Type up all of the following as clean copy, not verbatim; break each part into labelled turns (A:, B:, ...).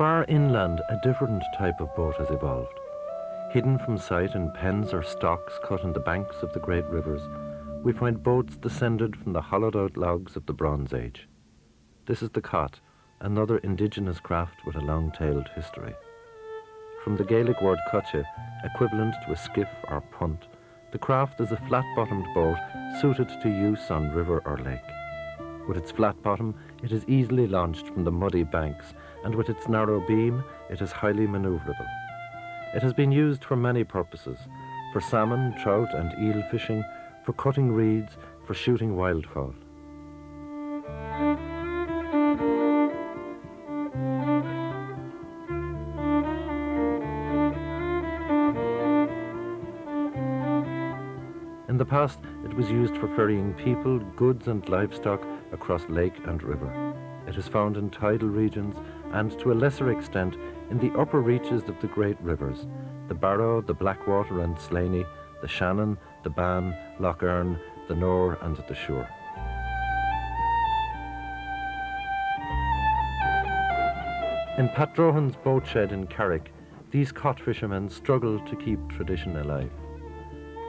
A: Far inland, a different type of boat has evolved. Hidden from sight in pens or stocks cut in the banks of the great rivers, we find boats descended from the hollowed-out logs of the Bronze Age. This is the cot, another indigenous craft with a long-tailed history. From the Gaelic word cotche, equivalent to a skiff or punt, the craft is a flat-bottomed boat suited to use on river or lake. With its flat bottom, it is easily launched from the muddy banks, and with its narrow beam, it is highly manoeuvrable. It has been used for many purposes: for salmon, trout and eel fishing, for cutting reeds, for shooting wildfowl. In the past, it was used for ferrying people, goods and livestock across lake and river. It is found in tidal regions and, to a lesser extent, in the upper reaches of the great rivers: the Barrow, the Blackwater and Slaney, the Shannon, the Bann, Lough Erne, the Nore and the Suir. In Pat Drohan's boat shed in Carrick, these cot fishermen struggle to keep tradition alive.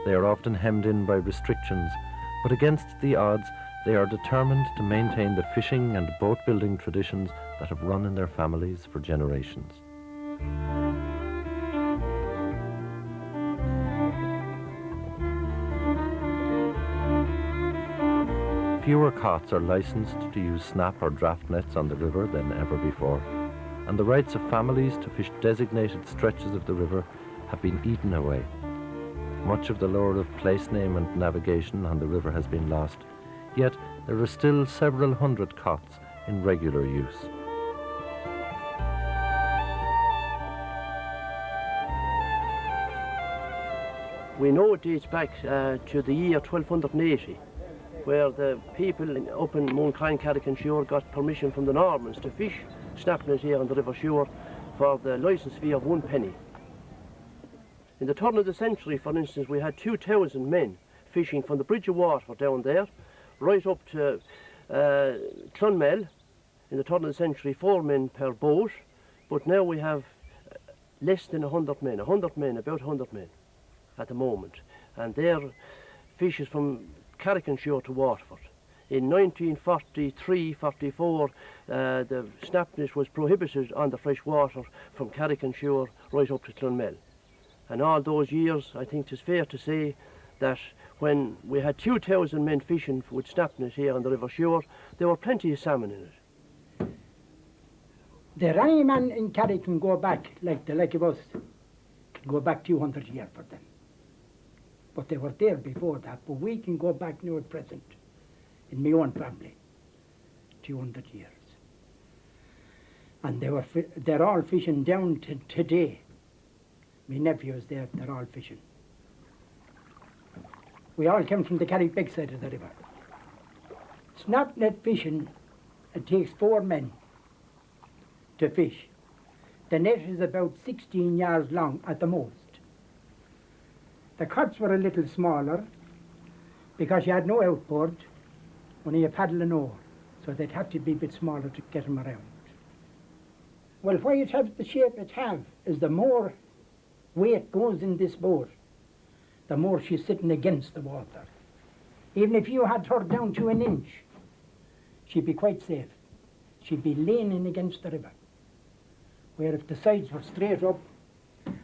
A: They are often hemmed in by restrictions, but against the odds, they are determined to maintain the fishing and boat-building traditions that have run in their families for generations. Fewer cots are licensed to use snap or draft nets on the river than ever before, and the rights of families to fish designated stretches of the river have been eaten away. Much of the lore of place name and navigation on the river has been lost, yet there are still several hundred cots in regular use.
B: We know it dates back to the year 1280, where the people up in Mooncrine, Carrick and Suir got permission from the Normans to fish snapnet here on the River Suir for the licence fee of 1 penny. In the turn of the century, for instance, we had 2,000 men fishing from the Bridge of Water down there, right up to Clonmel. In the turn of the century, 4 men per boat, but now we have less than 100 men, about 100 men at the moment. And their fishes from Carrick and Suir to Waterford. In 1943-44, the snapnet was prohibited on the fresh water from Carrick and Suir right up to Clonmel. And all those years, I think it's fair to say that when we had 2,000 men fishing with snapnet here on the River Suir, there were plenty of salmon in it.
C: The Rye man in Carrick can go back, like the like of us, can go back 200 years for them. But they were there before that, but we can go back now at present, in my own family, 200 years. And they're all fishing down to today. My nephews there, they're all fishing. We all come from the Carrick Beg side of the river. Snapnet fishing, it takes 4 men to fish. The net is about 16 yards long at the most. The cots were a little smaller because you had no outboard, only a paddle and oar, so they'd have to be a bit smaller to get them around. Well, why it has the shape it has is the more weight goes in this boat, the more she's sitting against the water. Even if you had her down to 1 inch, she'd be quite safe. She'd be leaning against the river. Where if the sides were straight up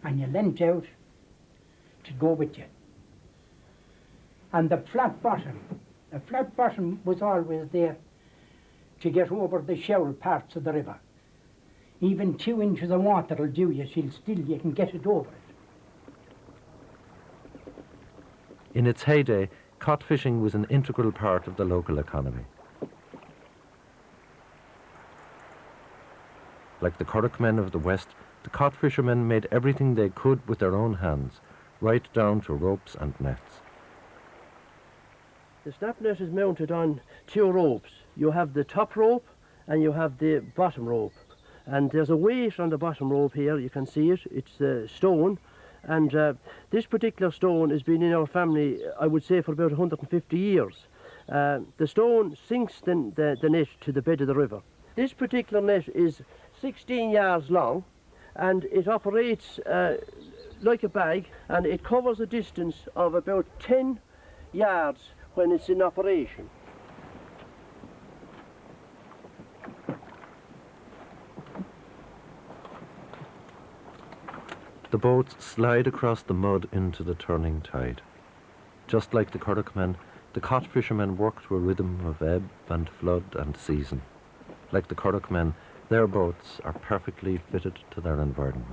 C: and you leant out, to go with you. And the flat bottom was always there to get over the shallow parts of the river. Even 2 inches of water will do you, you can get it over it.
A: In its heyday, cod fishing was an integral part of the local economy. Like the Carrick men of the West, the cod fishermen made everything they could with their own hands, right down to ropes and nets.
B: The snapnet is mounted on 2 ropes. You have the top rope and you have the bottom rope. And there's a weight on the bottom rope here, you can see it, it's a stone. And this particular stone has been in our family, I would say, for about 150 years. The stone sinks the net to the bed of the river. This particular net is 16 yards long, and it operates like a bag, and it covers a distance of about 10 yards when it's in operation.
A: The boats slide across the mud into the turning tide. Just like the Carrick men, the cod fishermen work to a rhythm of ebb and flood and season. Like the Carrick men, their boats are perfectly fitted to their environment.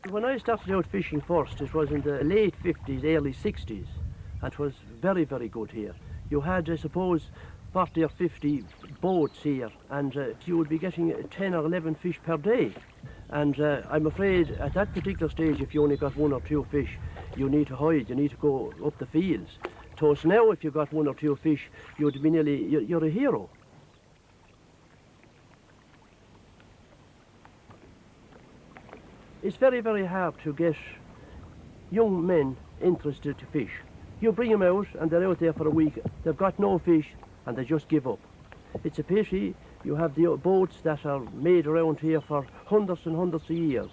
B: When I started out fishing first, it was in the late 50s, early 60s. It was very, very good here. You had, I suppose, 40 or 50 boats here, and you would be getting 10 or 11 fish per day. And I'm afraid at that particular stage, if you only got 1 or 2 fish, you need to hide, you need to go up the fields. So now, if you got 1 or 2 fish, you'd be nearly, you're a hero. It's very, very hard to get young men interested to fish. You bring them out and they're out there for a week, they've got no fish and they just give up. It's a pity. You have the boats that are made around here for hundreds and hundreds of years.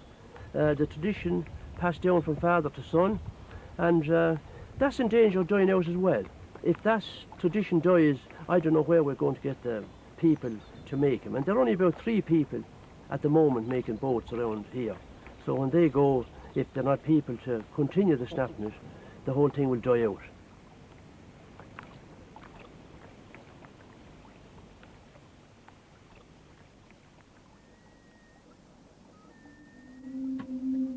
B: The tradition passed down from father to son, and that's in danger of dying out as well. If that tradition dies, I don't know where we're going to get the people to make them. And there are only about 3 people at the moment making boats around here. So when they go, if they're not people to continue the snapping it, the whole thing will die out.